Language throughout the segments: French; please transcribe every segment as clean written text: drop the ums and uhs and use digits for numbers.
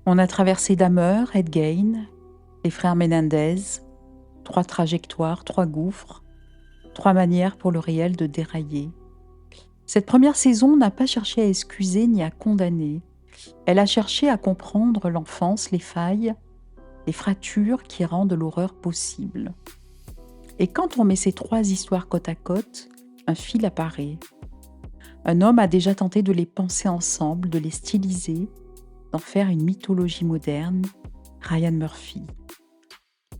On a traversé Damer, Edgain, les frères Menendez, 3 trajectoires, 3 gouffres, 3 manières pour le réel de dérailler. Cette première saison n'a pas cherché à excuser ni à condamner. Elle a cherché à comprendre l'enfance, les failles, les fractures qui rendent l'horreur possible. Et quand on met ces 3 histoires côte à côte, un fil apparaît. Un homme a déjà tenté de les penser ensemble, de les styliser, d'en faire une mythologie moderne, Ryan Murphy.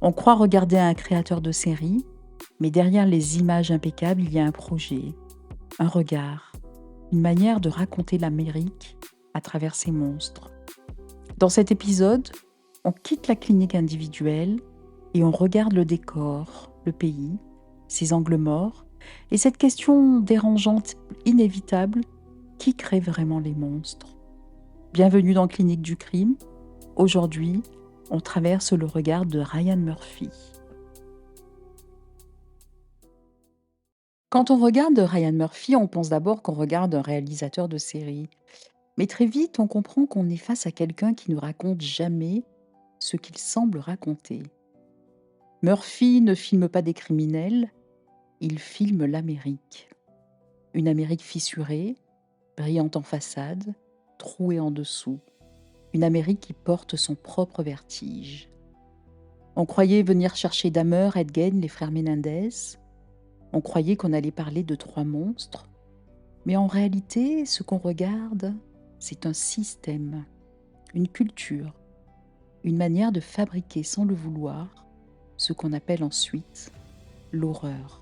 On croit regarder un créateur de série, mais derrière les images impeccables, il y a un projet, un regard, une manière de raconter l'Amérique à travers ses monstres. Dans cet épisode, on quitte la clinique individuelle et on regarde le décor, le pays, ses angles morts, et cette question dérangeante, inévitable, qui crée vraiment les monstres? Bienvenue dans Clinique du crime. Aujourd'hui, on traverse le regard de Ryan Murphy. Quand on regarde Ryan Murphy, on pense d'abord qu'on regarde un réalisateur de série. Mais très vite, on comprend qu'on est face à quelqu'un qui ne raconte jamais ce qu'il semble raconter. Murphy ne filme pas des criminels, il filme l'Amérique. Une Amérique fissurée, brillante en façade, trouée en dessous. Une Amérique qui porte son propre vertige. On croyait venir chercher Dahmer, Edgain, les frères Menendez. On croyait qu'on allait parler de 3 monstres. Mais en réalité, ce qu'on regarde, c'est un système, une culture, une manière de fabriquer sans le vouloir ce qu'on appelle ensuite l'horreur.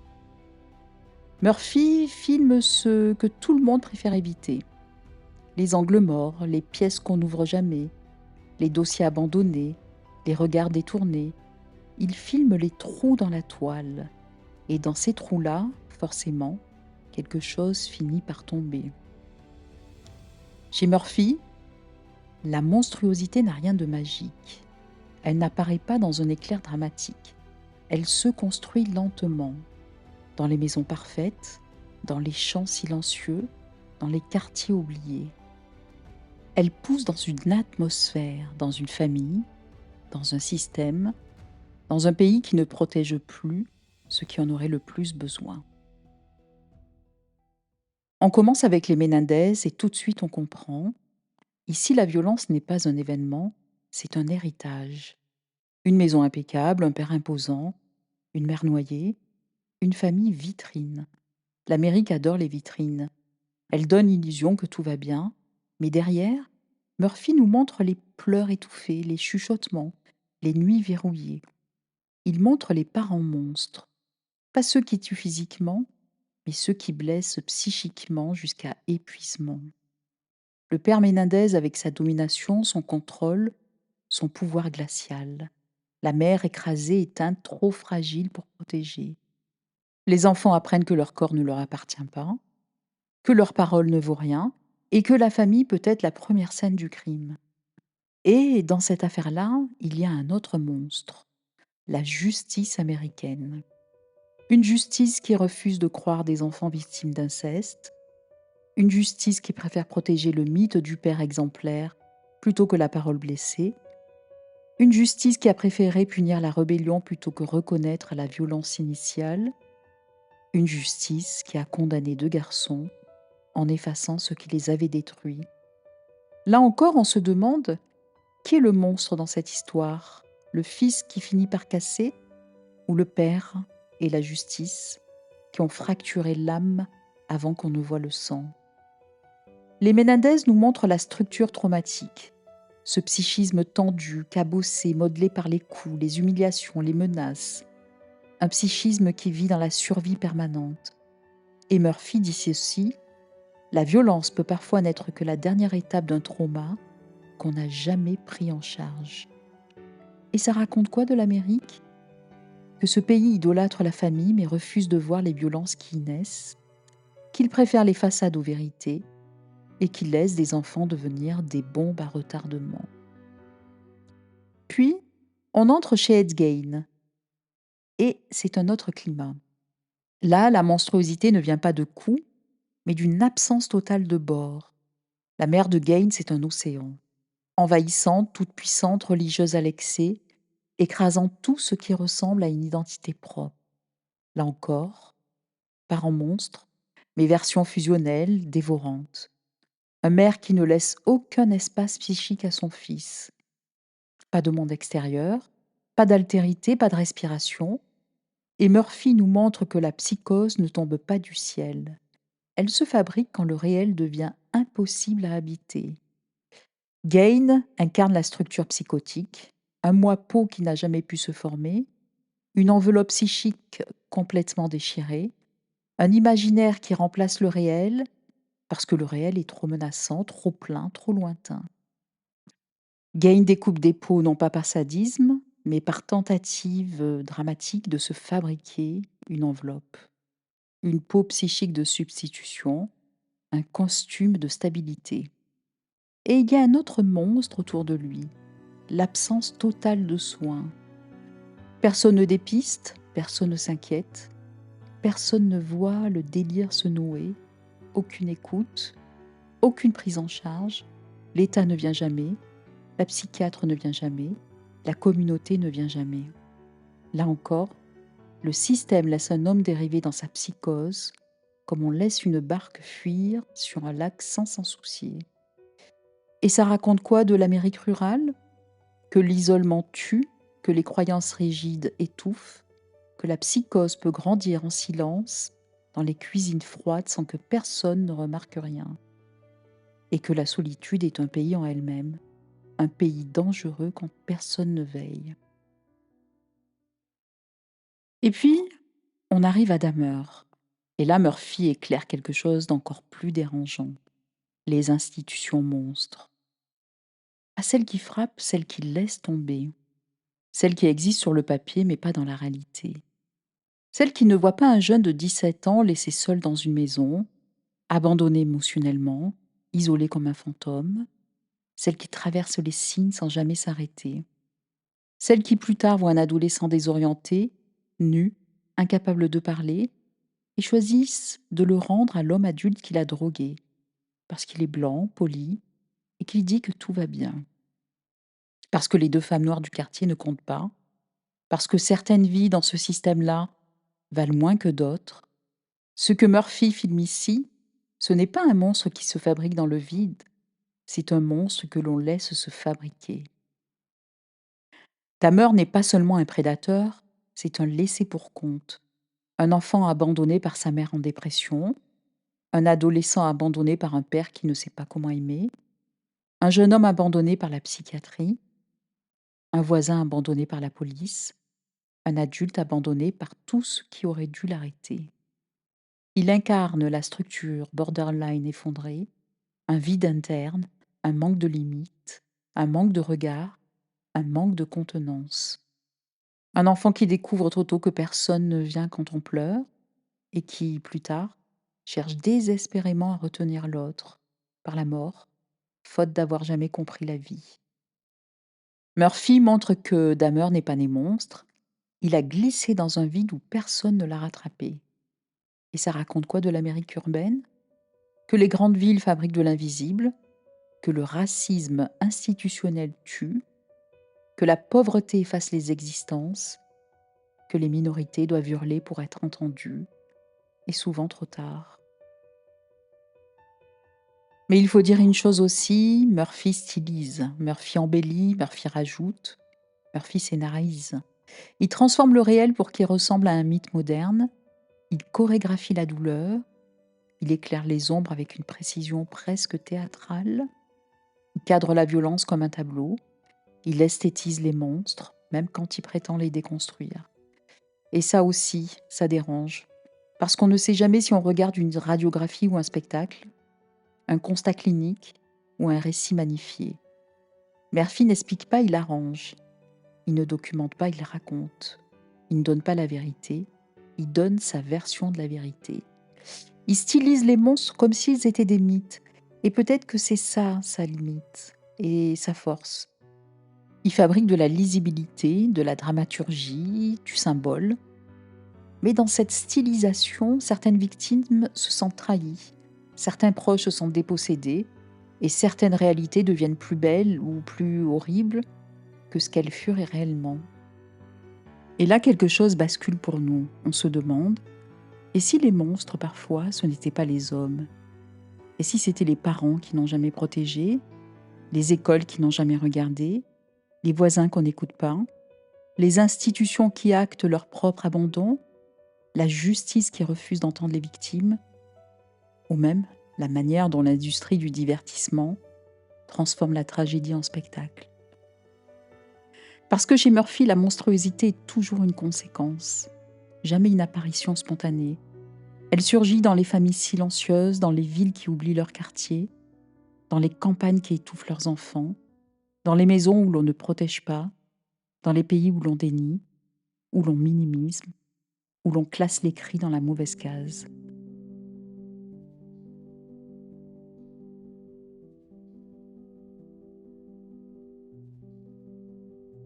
Murphy filme ce que tout le monde préfère éviter. Les angles morts, les pièces qu'on n'ouvre jamais, les dossiers abandonnés, les regards détournés. Il filme les trous dans la toile. Et dans ces trous-là, forcément, quelque chose finit par tomber. Chez Murphy, la monstruosité n'a rien de magique. Elle n'apparaît pas dans un éclair dramatique. Elle se construit lentement, dans les maisons parfaites, dans les champs silencieux, dans les quartiers oubliés. Elle pousse dans une atmosphère, dans une famille, dans un système, dans un pays qui ne protège plus ceux qui en auraient le plus besoin. On commence avec les Menendez et tout de suite on comprend. Ici, la violence n'est pas un événement, c'est un héritage. Une maison impeccable, un père imposant, une mère noyée, une famille vitrine. L'Amérique adore les vitrines. Elle donne l'illusion que tout va bien, mais derrière, Murphy nous montre les pleurs étouffés, les chuchotements, les nuits verrouillées. Il montre les parents monstres, pas ceux qui tuent physiquement, mais ceux qui blessent psychiquement jusqu'à épuisement. Le père Menendez avec sa domination, son contrôle, son pouvoir glacial. La mère écrasée, éteinte, trop fragile pour protéger. Les enfants apprennent que leur corps ne leur appartient pas, que leur parole ne vaut rien, et que la famille peut être la première scène du crime. Et dans cette affaire-là, il y a un autre monstre, la justice américaine. Une justice qui refuse de croire des enfants victimes d'inceste, une justice qui préfère protéger le mythe du père exemplaire plutôt que la parole blessée, une justice qui a préféré punir la rébellion plutôt que reconnaître la violence initiale, une justice qui a condamné 2 garçons en effaçant ce qui les avait détruits. Là encore, on se demande qui est le monstre dans cette histoire, le fils qui finit par casser ou le père et la justice qui ont fracturé l'âme avant qu'on ne voie le sang. Les Menendez nous montrent la structure traumatique, ce psychisme tendu, cabossé, modelé par les coups, les humiliations, les menaces, un psychisme qui vit dans la survie permanente. Et Murphy dit ceci, la violence peut parfois n'être que la dernière étape d'un trauma qu'on n'a jamais pris en charge. Et ça raconte quoi de l'Amérique? Que ce pays idolâtre la famille mais refuse de voir les violences qui y naissent, qu'il préfère les façades aux vérités et qu'il laisse des enfants devenir des bombes à retardement. Puis, on entre chez Edgain et c'est un autre climat. Là, la monstruosité ne vient pas de coups, mais d'une absence totale de bord. La mer de Gain, c'est un océan. envahissante, toute puissante, religieuse à l'excès, écrasant tout ce qui ressemble à une identité propre. Là encore, parents monstres, mais version fusionnelle, dévorante. Un mère qui ne laisse aucun espace psychique à son fils. Pas de monde extérieur, pas d'altérité, pas de respiration. Et Murphy nous montre que la psychose ne tombe pas du ciel. Elle se fabrique quand le réel devient impossible à habiter. Gain incarne la structure psychotique, un moi-peau qui n'a jamais pu se former, une enveloppe psychique complètement déchirée, un imaginaire qui remplace le réel parce que le réel est trop menaçant, trop plein, trop lointain. Gain découpe des peaux non pas par sadisme, mais par tentative dramatique de se fabriquer une enveloppe, une peau psychique de substitution, un costume de stabilité. Et il y a un autre monstre autour de lui, l'absence totale de soins. Personne ne dépiste, personne ne s'inquiète, personne ne voit le délire se nouer, aucune écoute, aucune prise en charge, l'État ne vient jamais, la psychiatre ne vient jamais, la communauté ne vient jamais. Là encore, le système laisse un homme dériver dans sa psychose, comme on laisse une barque fuir sur un lac sans s'en soucier. Et ça raconte quoi de l'Amérique rurale? Que l'isolement tue, que les croyances rigides étouffent, que la psychose peut grandir en silence dans les cuisines froides sans que personne ne remarque rien. Et que la solitude est un pays en elle-même, un pays dangereux quand personne ne veille. Et puis, on arrive à Dahmer. Et là, Murphy éclaire quelque chose d'encore plus dérangeant. Les institutions monstres. Pas celles qui frappent, celles qui laissent tomber. Celles qui existent sur le papier mais pas dans la réalité. Celles qui ne voient pas un jeune de 17 ans laissé seul dans une maison, abandonné émotionnellement, isolé comme un fantôme. Celles qui traversent les signes sans jamais s'arrêter. Celles qui plus tard voient un adolescent désorienté, nu, incapable de parler, et choisissent de le rendre à l'homme adulte qui l'a drogué, parce qu'il est blanc, poli, et qu'il dit que tout va bien. Parce que les 2 femmes noires du quartier ne comptent pas, parce que certaines vies dans ce système-là valent moins que d'autres. Ce que Murphy filme ici, ce n'est pas un monstre qui se fabrique dans le vide, c'est un monstre que l'on laisse se fabriquer. Dahmer n'est pas seulement un prédateur, c'est un laissé-pour-compte. Un enfant abandonné par sa mère en dépression, un adolescent abandonné par un père qui ne sait pas comment aimer, un jeune homme abandonné par la psychiatrie, un voisin abandonné par la police, un adulte abandonné par tous qui auraient dû l'arrêter. Il incarne la structure borderline effondrée, un vide interne, un manque de limites, un manque de regard, un manque de contenance. Un enfant qui découvre trop tôt que personne ne vient quand on pleure et qui, plus tard, cherche désespérément à retenir l'autre par la mort, faute d'avoir jamais compris la vie. Murphy montre que Dahmer n'est pas né monstre, il a glissé dans un vide où personne ne l'a rattrapé. Et ça raconte quoi de l'Amérique urbaine? Que les grandes villes fabriquent de l'invisible, que le racisme institutionnel tue, que la pauvreté efface les existences, que les minorités doivent hurler pour être entendues, et souvent trop tard. Mais il faut dire une chose aussi, Murphy stylise, Murphy embellit, Murphy rajoute, Murphy scénarise. Il transforme le réel pour qu'il ressemble à un mythe moderne, il chorégraphie la douleur, il éclaire les ombres avec une précision presque théâtrale, il cadre la violence comme un tableau, il esthétise les monstres, même quand il prétend les déconstruire. Et ça aussi, ça dérange, parce qu'on ne sait jamais si on regarde une radiographie ou un spectacle, un constat clinique ou un récit magnifié. Murphy n'explique pas, il arrange. Il ne documente pas, il raconte. Il ne donne pas la vérité, il donne sa version de la vérité. Il stylise les monstres comme s'ils étaient des mythes. Et peut-être que c'est ça, sa limite, et sa force. Il fabrique de la lisibilité, de la dramaturgie, du symbole. Mais dans cette stylisation, certaines victimes se sentent trahies, certains proches se sentent dépossédés, et certaines réalités deviennent plus belles ou plus horribles que ce qu'elles furent réellement. Et là, quelque chose bascule pour nous. On se demande, et si les monstres, parfois, ce n'étaient pas les hommes? Et si c'était les parents qui n'ont jamais protégé, les écoles qui n'ont jamais regardé, les voisins qu'on n'écoute pas, les institutions qui actent leur propre abandon, la justice qui refuse d'entendre les victimes, ou même la manière dont l'industrie du divertissement transforme la tragédie en spectacle. Parce que chez Murphy, la monstruosité est toujours une conséquence, jamais une apparition spontanée. Elle surgit dans les familles silencieuses, dans les villes qui oublient leur quartier, dans les campagnes qui étouffent leurs enfants, dans les maisons où l'on ne protège pas, dans les pays où l'on dénie, où l'on minimise, où l'on classe les cris dans la mauvaise case.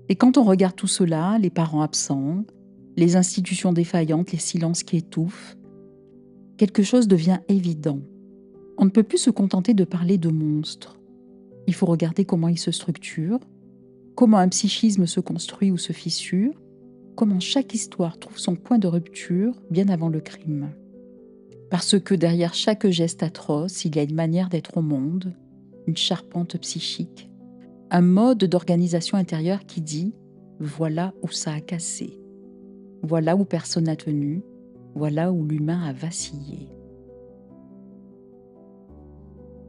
Et quand on regarde tout cela, les parents absents, les institutions défaillantes, les silences qui étouffent, quelque chose devient évident. On ne peut plus se contenter de parler de monstres. Il faut regarder comment ils se structurent, comment un psychisme se construit ou se fissure, comment chaque histoire trouve son point de rupture bien avant le crime. Parce que derrière chaque geste atroce, il y a une manière d'être au monde, une charpente psychique, un mode d'organisation intérieure qui dit « voilà où ça a cassé, voilà où personne n'a tenu, voilà où l'humain a vacillé ».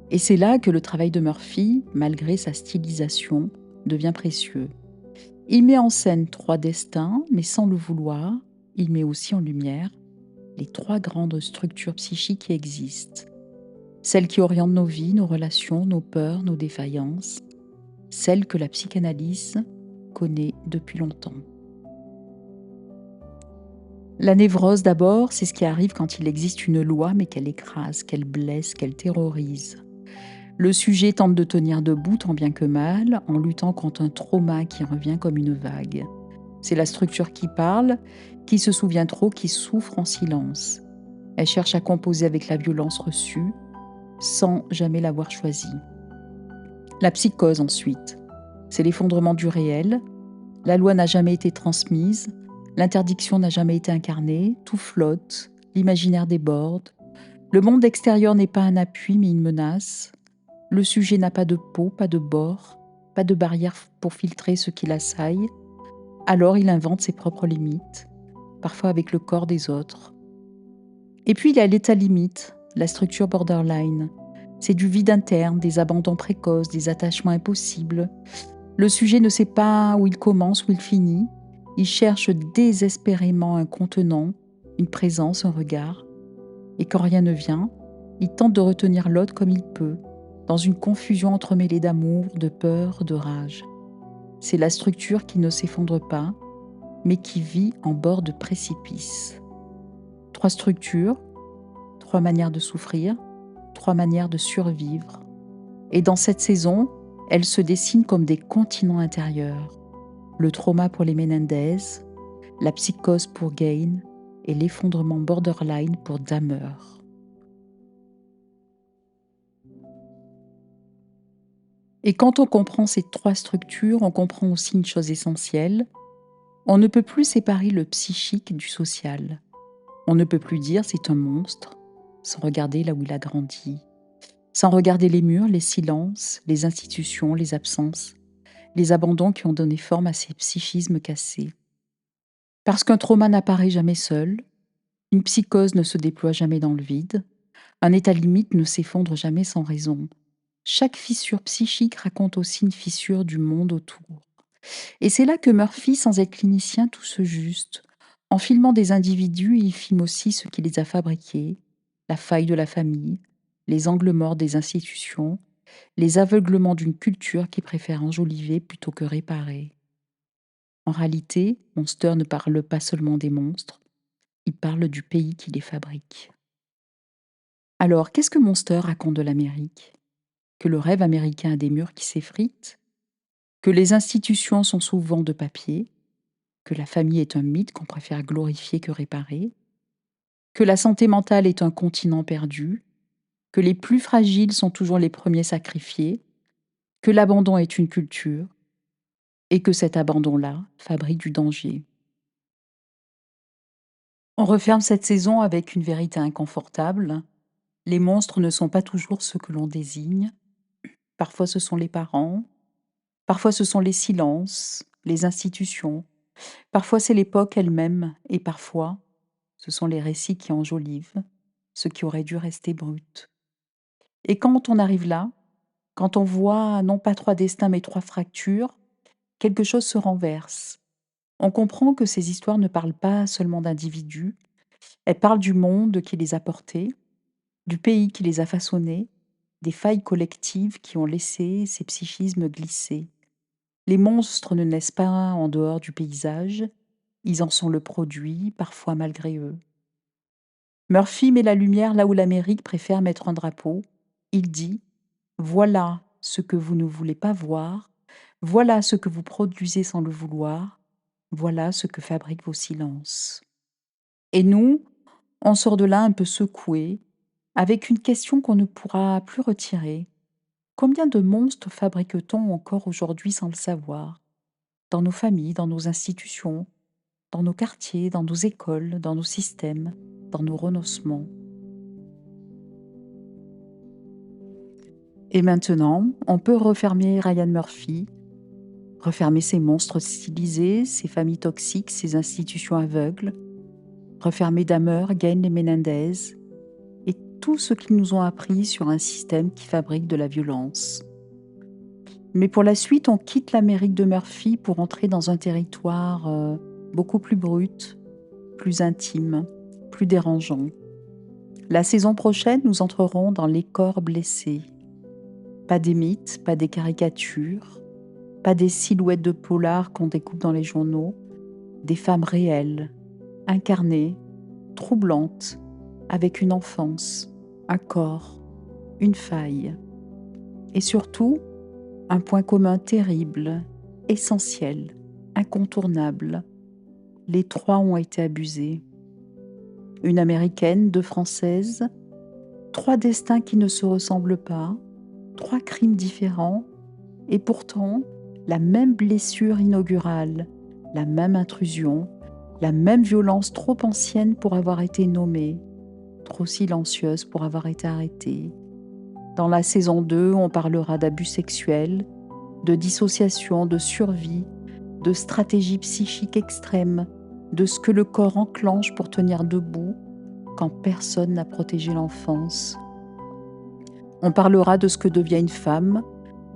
Et c'est là que le travail de Murphy, malgré sa stylisation, devient précieux. Il met en scène 3 destins, mais sans le vouloir, il met aussi en lumière les 3 grandes structures psychiques qui existent. Celles qui orientent nos vies, nos relations, nos peurs, nos défaillances. Celles que la psychanalyse connaît depuis longtemps. La névrose d'abord, c'est ce qui arrive quand il existe une loi mais qu'elle écrase, qu'elle blesse, qu'elle terrorise. Le sujet tente de tenir debout tant bien que mal, en luttant contre un trauma qui revient comme une vague. C'est la structure qui parle, qui se souvient trop, qui souffre en silence. Elle cherche à composer avec la violence reçue, sans jamais l'avoir choisie. La psychose ensuite, c'est l'effondrement du réel. La loi n'a jamais été transmise, l'interdiction n'a jamais été incarnée, tout flotte, l'imaginaire déborde. Le monde extérieur n'est pas un appui mais une menace. Le sujet n'a pas de peau, pas de bord, pas de barrière pour filtrer ce qui l'assaille. Alors il invente ses propres limites, parfois avec le corps des autres. Et puis il y a l'état limite, la structure borderline. C'est du vide interne, des abandons précoces, des attachements impossibles. Le sujet ne sait pas où il commence, où il finit. Il cherche désespérément un contenant, une présence, un regard. Et quand rien ne vient, il tente de retenir l'autre comme il peut, dans une confusion entremêlée d'amour, de peur, de rage. C'est la structure qui ne s'effondre pas, mais qui vit en bord de précipice. 3 structures, 3 manières de souffrir, 3 manières de survivre. Et dans cette saison, elles se dessinent comme des continents intérieurs. Le trauma pour les Menendez, la psychose pour Gain et l'effondrement borderline pour Dahmer. Et quand on comprend ces 3 structures, on comprend aussi une chose essentielle. On ne peut plus séparer le psychique du social. On ne peut plus dire c'est un monstre sans regarder là où il a grandi, sans regarder les murs, les silences, les institutions, les absences, les abandons qui ont donné forme à ces psychismes cassés. Parce qu'un trauma n'apparaît jamais seul, une psychose ne se déploie jamais dans le vide, un état limite ne s'effondre jamais sans raison. Chaque fissure psychique raconte aussi une fissure du monde autour. Et c'est là que Murphy, sans être clinicien, touche juste. En filmant des individus, il filme aussi ce qui les a fabriqués, la faille de la famille, les angles morts des institutions, les aveuglements d'une culture qui préfère enjoliver plutôt que réparer. En réalité, Monster ne parle pas seulement des monstres, il parle du pays qui les fabrique. Alors, qu'est-ce que Monster raconte de l'Amérique? Que le rêve américain a des murs qui s'effritent? Que les institutions sont souvent de papier? Que la famille est un mythe qu'on préfère glorifier que réparer? Que la santé mentale est un continent perdu? que les plus fragiles sont toujours les premiers sacrifiés, que l'abandon est une culture et que cet abandon-là fabrique du danger. On referme cette saison avec une vérité inconfortable. Les monstres ne sont pas toujours ceux que l'on désigne. Parfois ce sont les parents, parfois ce sont les silences, les institutions, parfois c'est l'époque elle-même et parfois ce sont les récits qui enjolivent ce qui aurait dû rester brut. Et quand on arrive là, quand on voit non pas trois destins mais trois fractures, quelque chose se renverse. On comprend que ces histoires ne parlent pas seulement d'individus, elles parlent du monde qui les a portés, du pays qui les a façonnés, des failles collectives qui ont laissé ces psychismes glisser. Les monstres ne naissent pas en dehors du paysage, ils en sont le produit, parfois malgré eux. Murphy met la lumière là où l'Amérique préfère mettre un drapeau. Il dit « Voilà ce que vous ne voulez pas voir, voilà ce que vous produisez sans le vouloir, voilà ce que fabriquent vos silences. » Et nous, on sort de là un peu secoués, avec une question qu'on ne pourra plus retirer. Combien de monstres fabrique-t-on encore aujourd'hui sans le savoir? Dans nos familles, dans nos institutions, dans nos quartiers, dans nos écoles, dans nos systèmes, dans nos renoncements. Et maintenant, on peut refermer Ryan Murphy, refermer ces monstres stylisés, ces familles toxiques, ces institutions aveugles, refermer Dahmer, Gaines et Menendez, et tout ce qu'ils nous ont appris sur un système qui fabrique de la violence. Mais pour la suite, on quitte l'Amérique de Murphy pour entrer dans un territoire beaucoup plus brut, plus intime, plus dérangeant. La saison prochaine, nous entrerons dans les corps blessés. Pas des mythes, pas des caricatures, pas des silhouettes de polars qu'on découpe dans les journaux, des femmes réelles, incarnées, troublantes, avec une enfance, un corps, une faille. Et surtout, un point commun terrible, essentiel, incontournable. Les trois ont été abusés. Une américaine, deux françaises, trois destins qui ne se ressemblent pas, trois crimes différents, et pourtant la même blessure inaugurale, la même intrusion, la même violence trop ancienne pour avoir été nommée, trop silencieuse pour avoir été arrêtée. Dans la saison 2, on parlera d'abus sexuels, de dissociation, de survie, de stratégie psychique extrême, de ce que le corps enclenche pour tenir debout quand personne n'a protégé l'enfance. On parlera de ce que devient une femme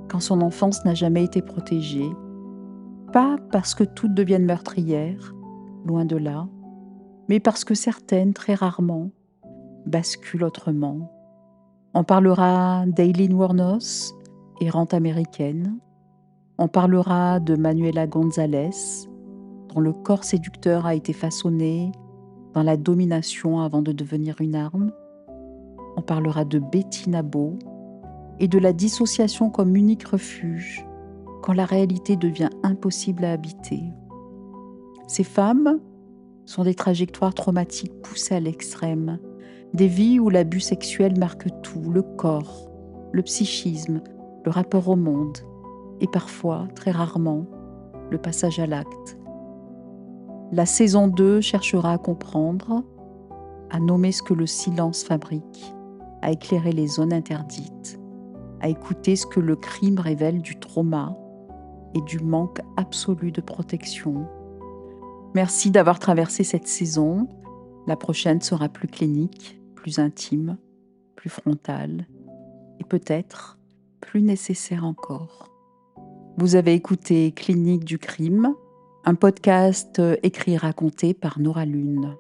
quand son enfance n'a jamais été protégée, pas parce que toutes deviennent meurtrières, loin de là, mais parce que certaines, très rarement, basculent autrement. On parlera d'Aileen Wuornos, errante américaine. On parlera de Manuela González, dont le corps séducteur a été façonné dans la domination avant de devenir une arme. On parlera de Betty Nabo et de la dissociation comme unique refuge quand la réalité devient impossible à habiter. Ces femmes sont des trajectoires traumatiques poussées à l'extrême, des vies où l'abus sexuel marque tout, le corps, le psychisme, le rapport au monde, et parfois, très rarement, le passage à l'acte. La saison 2 cherchera à comprendre, à nommer ce que le silence fabrique, à éclairer les zones interdites, à écouter ce que le crime révèle du trauma et du manque absolu de protection. Merci d'avoir traversé cette saison. La prochaine sera plus clinique, plus intime, plus frontale et peut-être plus nécessaire encore. Vous avez écouté Clinique du crime, un podcast écrit et raconté par Nora Lune.